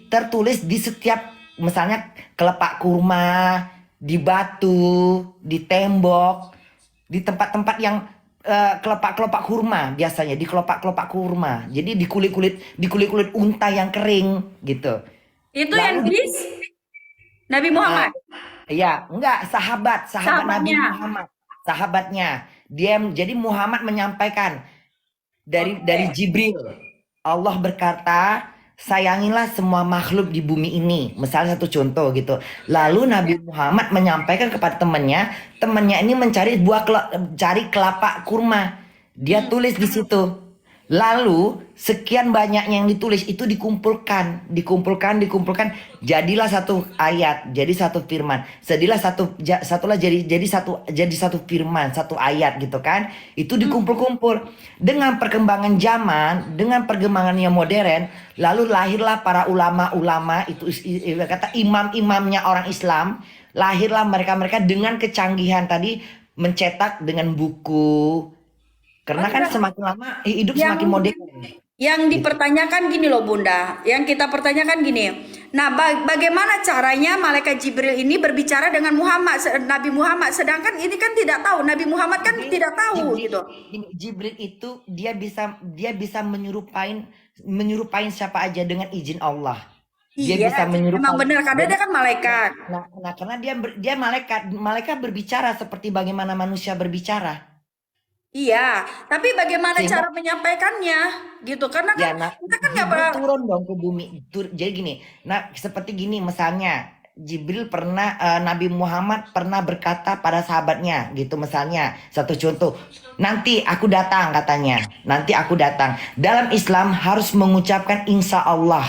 tertulis di setiap, misalnya kelopak kurma, di batu, di tembok, di tempat-tempat yang kelopak-kelopak kurma, biasanya di kelopak-kelopak kurma. Jadi di kulit-kulit unta yang kering gitu. Itu yang Lalu tulis Nabi eh, Muhammad, ya, enggak, sahabat, sahabat Nabi sahabatnya. Muhammad, sahabatnya. Jadi Muhammad menyampaikan dari Oke. Jibril. Allah berkata, sayangilah semua makhluk di bumi ini. Misalnya satu contoh gitu. Ya. Lalu Nabi Muhammad menyampaikan kepada temannya, temannya ini mencari cari kelapa kurma. Dia Hmm. tulis di situ. Lalu sekian banyaknya yang ditulis itu dikumpulkan, jadilah satu ayat, jadi satu firman. Satulah jadi satu firman, satu ayat gitu kan. Itu Hmm. dikumpul-kumpul. Dengan perkembangan zaman, dengan perkembangan yang modern, lalu lahirlah para ulama-ulama itu, kata imam-imamnya orang Islam, lahirlah mereka-mereka dengan kecanggihan tadi, mencetak dengan buku. Oh, Karena kan tidak. semakin lama hidup Yang semakin modern yang gitu. dipertanyakan gini loh Bunda, yang kita pertanyakan gini. Nah, bagaimana caranya malaikat Jibril ini berbicara dengan Muhammad, Nabi Muhammad, sedangkan ini kan tidak tahu, Nabi Muhammad kan Jibril, tidak tahu Jibril, gitu. Jibril itu dia bisa menyerupain siapa aja dengan izin Allah. Dia Iya, bisa memang menyerupai. benar karena Jadi, dia kan nah, malaikat. karena dia malaikat berbicara seperti bagaimana manusia berbicara. Iya, tapi bagaimana Sehingga cara menyampaikannya gitu? Karena kan ya, nah, kita kan nggak Jibril pernah. turun dong ke bumi. Jadi gini, nah seperti gini misalnya, Nabi Muhammad pernah berkata pada sahabatnya gitu, misalnya satu contoh, nanti aku datang katanya, nanti aku datang. Dalam Islam harus mengucapkan insya Allah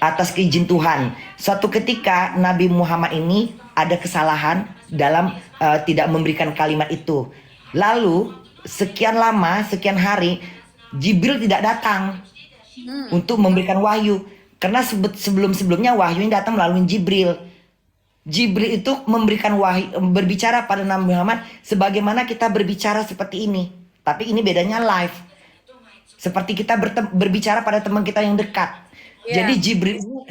atas keizin Tuhan. Suatu ketika Nabi Muhammad ini ada kesalahan dalam tidak memberikan kalimat itu. Lalu sekian lama, sekian hari Jibril tidak datang Hmm. untuk memberikan wahyu. Karena sebelum-sebelumnya wahyu ini datang melalui Jibril. Jibril itu memberikan wahyu, berbicara pada Nabi Muhammad sebagaimana kita berbicara seperti ini. Tapi ini bedanya live. Seperti kita berbicara pada teman kita yang dekat. Jadi Ya. Jibril ini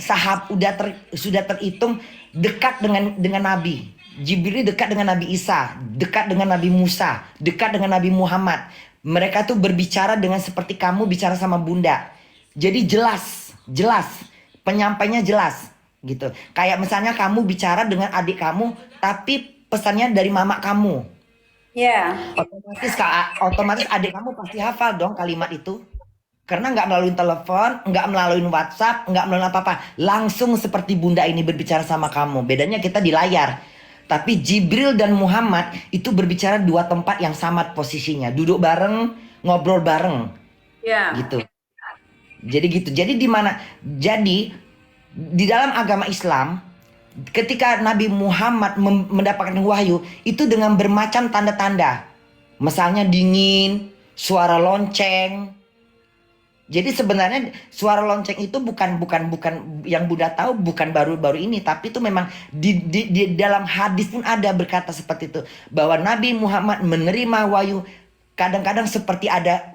sudah terhitung dekat dengan Nabi. Jibril ini dekat dengan Nabi Isa, dekat dengan Nabi Musa, dekat dengan Nabi Muhammad. Mereka tuh berbicara dengan seperti kamu bicara sama bunda. Jadi jelas, penyampainya jelas gitu. Kayak misalnya kamu bicara dengan adik kamu, tapi pesannya dari mama kamu. Ya. Otomatis adik kamu pasti hafal dong kalimat itu. Karena nggak melalui telepon, nggak melalui WhatsApp, nggak melalui apa-apa. Langsung seperti bunda ini berbicara sama kamu. Bedanya kita di layar. Tapi Jibril dan Muhammad itu berbicara dua tempat yang sama posisinya. Duduk bareng, ngobrol bareng Ya. gitu. Jadi gitu. Jadi di dalam agama Islam, ketika Nabi Muhammad mendapatkan wahyu itu dengan bermacam tanda-tanda. Misalnya dingin, suara lonceng. Jadi sebenarnya suara lonceng itu bukan yang Buddha tahu, bukan baru-baru ini, tapi itu memang di dalam hadis pun ada berkata seperti itu, bahwa Nabi Muhammad menerima wahyu kadang-kadang seperti ada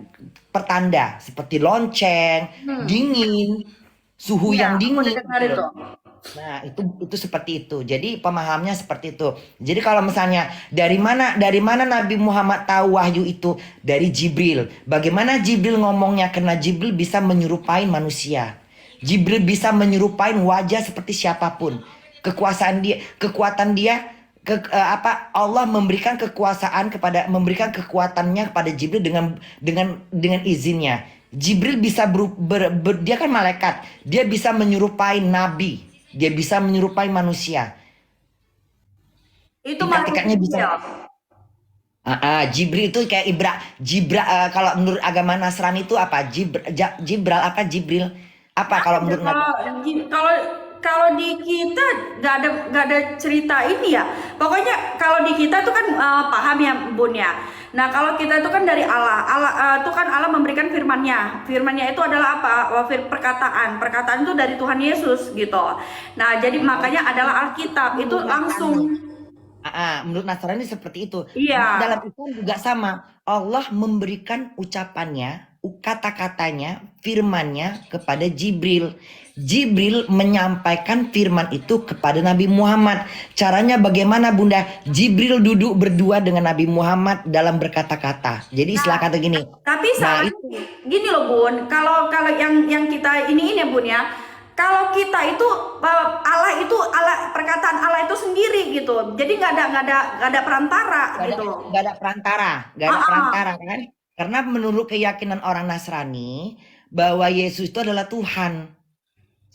pertanda seperti lonceng, Hmm. dingin, suhu Iya, yang aku udah dingin dengar gitu itu. loh. Nah, itu seperti itu. Jadi pemahamnya seperti itu. Jadi kalau misalnya dari mana Nabi Muhammad tahu wahyu itu? Dari Jibril. Bagaimana Jibril ngomongnya? Karena Jibril bisa menyerupai manusia. Jibril bisa menyerupai wajah seperti siapapun. Kekuatan dia, Allah memberikan kekuatannya kepada Jibril dengan izinnya. Jibril bisa dia kan malaikat. Dia bisa menyerupai nabi. Dia bisa menyerupai manusia. Itu malaikat Tingkat-tingkatnya bisa. Jibril. Jibril itu kayak kalau menurut agama Nasrani itu apa? Jibral apa Jibril? Apa kalau Ada menurut Nabi? kalau kalau di kita nggak ada cerita ini ya. Pokoknya kalau di kita tuh kan paham ya Bun ya. Nah kalau kita itu kan dari Allah. Allah itu kan Allah memberikan firman-Nya. Firman-Nya itu adalah apa? Perkataan. Perkataan itu dari Tuhan Yesus gitu. Nah jadi makanya adalah Alkitab itu Menurut langsung. Nasrani. Menurut Nasrani seperti itu. Iya. Dalam Islam juga sama. Allah memberikan ucapannya. kata-katanya, firmannya kepada Jibril. Jibril menyampaikan firman itu kepada Nabi Muhammad. Caranya bagaimana Bunda? Jibril duduk berdua dengan Nabi Muhammad dalam berkata-kata. Jadi istilah kata gini. Tapi Nah, salahnya gini loh Bun, kalau yang kita ini ya Bun ya, kalau kita itu Allah perkataan Allah itu sendiri gitu, jadi nggak ada perantara gitu. nggak ada perantara, kan? Karena menurut keyakinan orang Nasrani bahwa Yesus itu adalah Tuhan.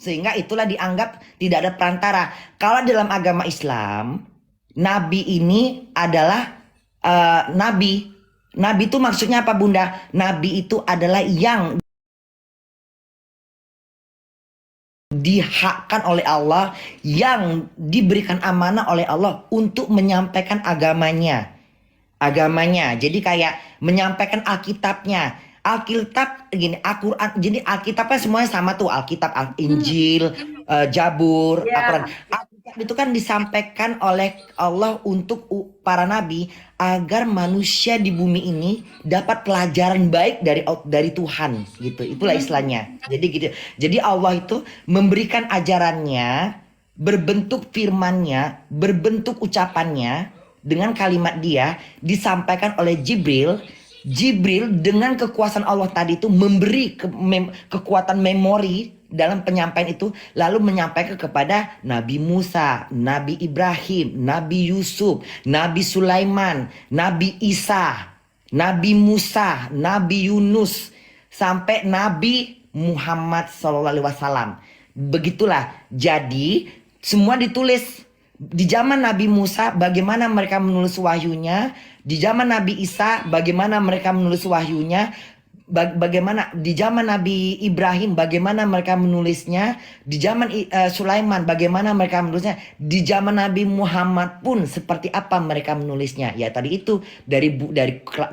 Sehingga itulah dianggap tidak ada perantara. Kalau dalam agama Islam, nabi ini adalah nabi. Nabi itu maksudnya apa Bunda? Nabi itu adalah yang dihakkan oleh Allah, yang diberikan amanah oleh Allah untuk menyampaikan agamanya. Jadi kayak menyampaikan Alkitabnya. Alkitab gini, Al-Quran, jadi Alkitabnya semuanya sama tuh, Alkitab, Injil, Jabur, Al-Quran. Alkitab itu kan disampaikan oleh Allah untuk para nabi agar manusia di bumi ini dapat pelajaran baik dari Tuhan gitu. Itulah istilahnya. Jadi gitu. Jadi Allah itu memberikan ajarannya berbentuk firmannya, berbentuk ucapannya dengan kalimat dia disampaikan oleh Jibril. Jibril dengan kekuasaan Allah tadi itu memberi kekuatan memori dalam penyampaian itu, lalu menyampaikan kepada Nabi Musa, Nabi Ibrahim, Nabi Yusuf, Nabi Sulaiman, Nabi Isa, Nabi Musa, Nabi Yunus, sampai Nabi Muhammad SAW. Begitulah. Jadi semua ditulis. Di zaman Nabi Musa bagaimana mereka menulis wahyunya, di zaman Nabi Isa bagaimana mereka menulis wahyunya, bagaimana di zaman Nabi Ibrahim bagaimana mereka menulisnya, di zaman Sulaiman bagaimana mereka menulisnya, di zaman Nabi Muhammad pun seperti apa mereka menulisnya. Ya tadi itu dari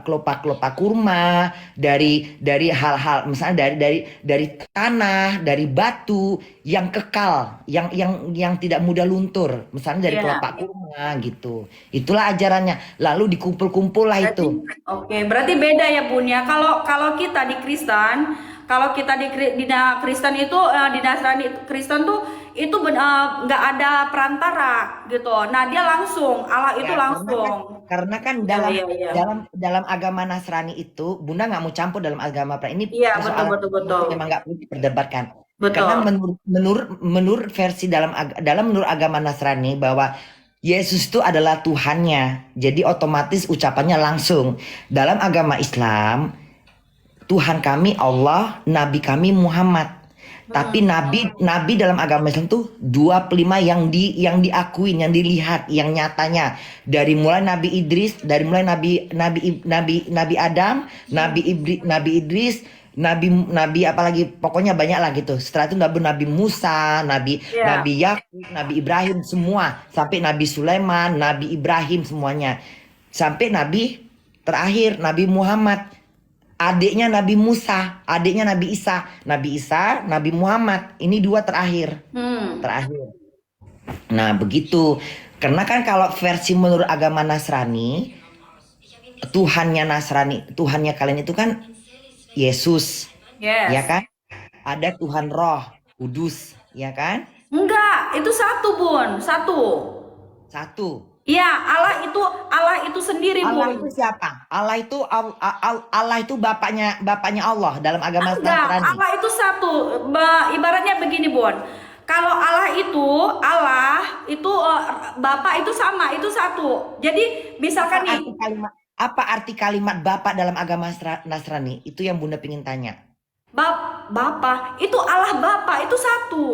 kelopak-kelopak kurma, dari hal-hal misalnya dari tanah, dari batu yang kekal, yang tidak mudah luntur, misalnya dari kelopak kurma gitu. Itulah ajarannya. Lalu dikumpul-kumpul lah itu. Oke, berarti beda ya Bun ya. Kalau kita di Kristen, kalau kita di Kristen itu di Nasrani Kristen tuh itu nggak ada perantara gitu. Nah dia langsung Allah itu Ya, langsung. karena kan dalam agama Nasrani itu Bunda nggak mau campur dalam agama ini Iya persoalan betul. memang nggak perlu diperdebatkan. Betul. Karena menurut versi menurut agama Nasrani bahwa Yesus itu adalah Tuhannya. Jadi otomatis ucapannya langsung. Dalam agama Islam, Tuhan kami Allah, Nabi kami Muhammad. Tapi nabi dalam agama Islam tuh 25 yang diakuin, yang dilihat, yang nyatanya. Dari mulai Nabi Idris, dari mulai Nabi Adam, Nabi Idris, Nabi apalagi pokoknya banyak lah gitu. Setelah itu Nabi Musa, Nabi Yakub, Nabi Ibrahim semua, sampai Nabi Sulaiman, Nabi Ibrahim semuanya. Sampai Nabi terakhir Nabi Muhammad. Adiknya Nabi Musa, adiknya Nabi Isa, Nabi Muhammad. Ini dua terakhir. Terakhir. Nah, begitu. Karena kan kalau versi menurut agama Nasrani, Tuhannya kalian itu kan Yesus. Yes. Ya kan? Ada Tuhan Roh Kudus, ya kan? Enggak, itu satu Bun, satu. Iya, Allah itu sendiri Allah Bun. itu siapa? Allah itu bapaknya Allah dalam agama Nasrani. Allah itu satu. Ibaratnya begini Bun. Kalau Allah itu Bapak itu sama, itu satu. Jadi misalkan Apa arti kalimat Bapak dalam agama Nasrani? Itu yang Bunda pingin tanya. Bapak itu Allah Bapak itu satu.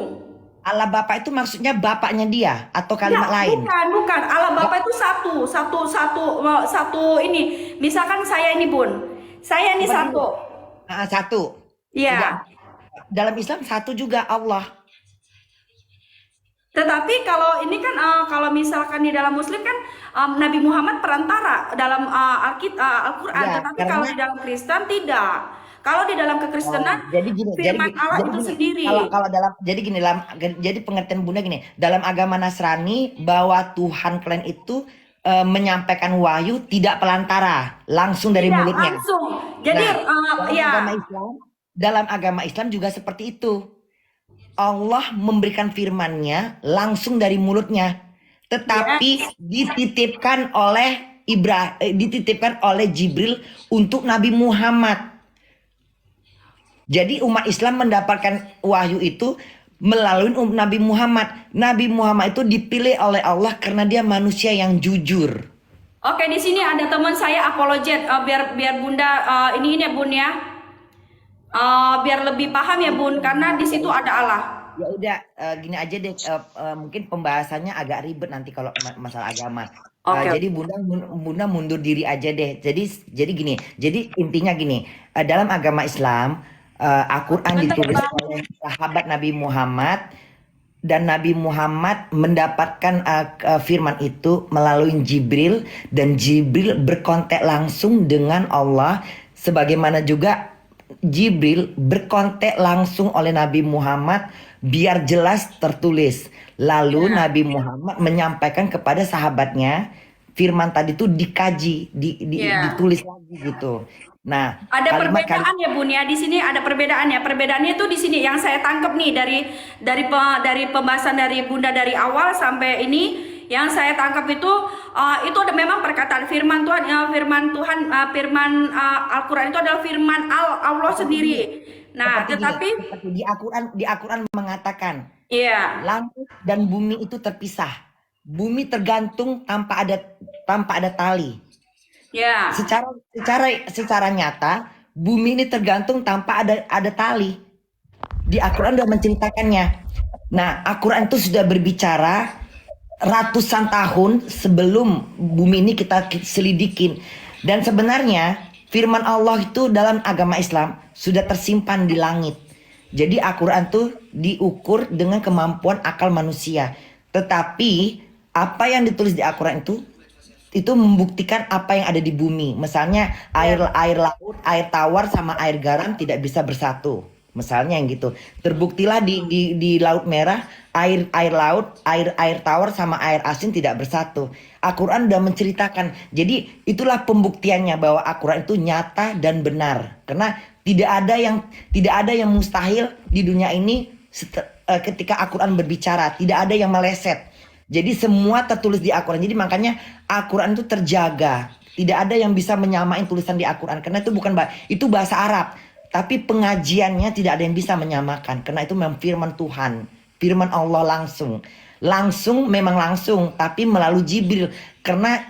Allah Bapak itu maksudnya bapaknya dia atau kalimat lain? Bukan. Allah Bapak itu satu ini. Misalkan saya ini Bun. Saya ini satu. Satu. Iya. Dalam Islam satu juga Allah. Tetapi kalau ini kan kalau misalkan di dalam Muslim kan Nabi Muhammad perantara dalam Al-Quran. Ya, Tetapi kalau di dalam Kristen tidak. Kalau di dalam kekristenan firman Allah itu sendiri. Jadi pengertian Bunda gini, dalam agama Nasrani bahwa Tuhan kalian itu menyampaikan wahyu tidak pelantara, langsung dari Tidak mulutnya. langsung. Jadi Nah, ya. dalam agama Islam juga seperti itu. Allah memberikan firman-Nya langsung dari mulutnya, tetapi Yes. dititipkan oleh Jibril untuk Nabi Muhammad. Jadi umat Islam mendapatkan wahyu itu melalui Nabi Muhammad. Nabi Muhammad itu dipilih oleh Allah karena dia manusia yang jujur. Oke, di sini ada teman saya apologet. Biar Bunda ini ya Bun ya. Biar lebih paham ya Bun, karena di situ ada Allah. Ya udah, gini aja deh, mungkin pembahasannya agak ribet nanti kalau masalah agama. Oke. Jadi Bunda mundur diri aja deh. Jadi gini, jadi intinya gini, dalam agama Islam, Al-Quran ditulis oleh sahabat Nabi Muhammad, dan Nabi Muhammad mendapatkan firman itu melalui Jibril, dan Jibril berkontak langsung dengan Allah, sebagaimana juga Jibril berkontak langsung oleh Nabi Muhammad biar jelas tertulis. Lalu Nabi Muhammad menyampaikan kepada sahabatnya firman tadi itu dikaji, ditulis lagi gitu. Nah, Ada kalimat perbedaan ya Bun ya, di sini ada perbedaannya. Perbedaannya itu di sini yang saya tangkap nih dari pembahasan dari Bunda dari awal sampai ini, yang saya tangkap itu ada memang perkataan firman Tuhan, firman Al-Quran itu adalah firman Allah sendiri. Nah, seperti tetapi di Al-Quran mengatakan, iya, langit dan bumi itu terpisah. Bumi tergantung tanpa ada tali. ya, Secara nyata, bumi ini tergantung tanpa ada tali. Di Al-Quran sudah menceritakannya. Nah, Al-Quran itu sudah berbicara ratusan tahun sebelum bumi ini kita selidikin. Dan sebenarnya firman Allah itu dalam agama Islam sudah tersimpan di langit. Jadi Al-Quran tuh diukur dengan kemampuan akal manusia. Tetapi apa yang ditulis di Al-Quran itu membuktikan apa yang ada di bumi. Misalnya air laut, air tawar sama air garam tidak bisa bersatu. Misalnya yang gitu. Terbuktilah di Laut Merah air laut, air tawar sama air asin tidak bersatu. Al-Quran sudah menceritakan. Jadi itulah pembuktiannya bahwa Al-Quran itu nyata dan benar. Karena tidak ada yang mustahil di dunia ini ketika Al-Quran berbicara. Tidak ada yang meleset. Jadi semua tertulis di Al-Quran. Jadi makanya Al-Quran itu terjaga. Tidak ada yang bisa menyamain tulisan di Al-Quran. Karena itu itu bahasa Arab. Tapi pengajiannya tidak ada yang bisa menyamakan. Karena itu memang firman Tuhan. Firman Allah langsung. Memang langsung. Tapi melalui Jibril. Karena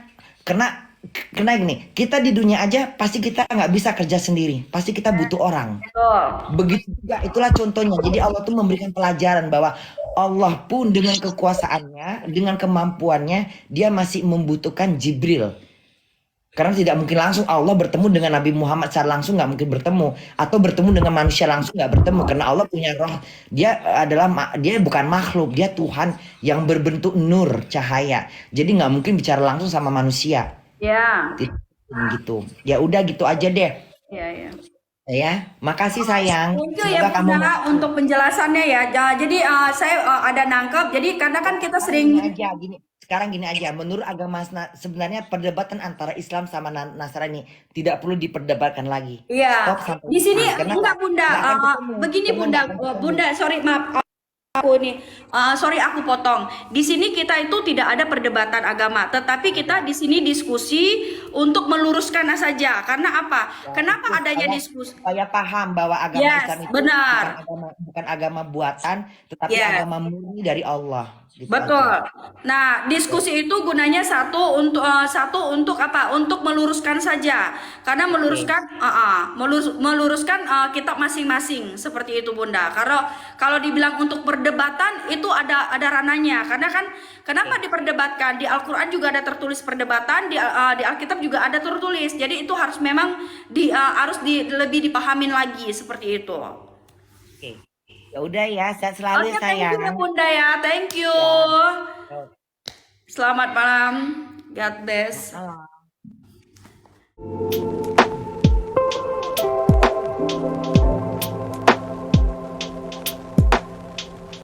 gini. Kita di dunia aja pasti kita nggak bisa kerja sendiri. Pasti kita butuh orang. Begitu juga, itulah contohnya. Jadi Allah tuh memberikan pelajaran bahwa Allah pun dengan kekuasaannya, dengan kemampuannya, dia masih membutuhkan Jibril. Karena tidak mungkin langsung Allah bertemu dengan Nabi Muhammad secara langsung, nggak mungkin bertemu. Atau bertemu dengan manusia langsung, nggak bertemu. Karena Allah punya roh. Dia bukan makhluk, dia Tuhan yang berbentuk nur, cahaya. Jadi nggak mungkin bicara langsung sama manusia. ya, Gitu. Ya udah gitu aja deh. ya. Ya, makasih sayang. Thank you ya Bunda untuk penjelasannya ya. Jadi saya ada nangkep. Jadi karena kan kita sering Sekarang gini aja, menurut agama sebenarnya perdebatan antara Islam sama Nasrani tidak perlu diperdebatkan lagi. iya. Stop sampai Di sini enggak nggak Bunda. akan ketemu. Begini Karena Bunda, nggak akan ketemu. Bunda, sorry maaf. Aku nih, sorry aku potong. Di sini kita itu tidak ada perdebatan agama, tetapi kita di sini diskusi untuk meluruskan saja. Karena apa? Kenapa adanya diskusi? Saya paham bahwa agama Yes, Islam itu benar. bukan agama buatan, tetapi Yes. agama murni dari Allah. Gitu Betul. aja. Nah, diskusi itu gunanya satu untuk apa? Untuk meluruskan saja. Karena meluruskan kitab masing-masing seperti itu, Bunda. Kalau dibilang untuk perdebatan itu ada ranahnya. Karena kan kenapa diperdebatkan? Di Al-Qur'an juga ada tertulis perdebatan, di Alkitab juga ada tertulis. Jadi itu harus memang lebih dipahamin lagi seperti itu. Oke. Ya udah ya, sehat selalu ya sayang. Thank you ya Bunda ya, thank you. Selamat malam, God bless. Malam.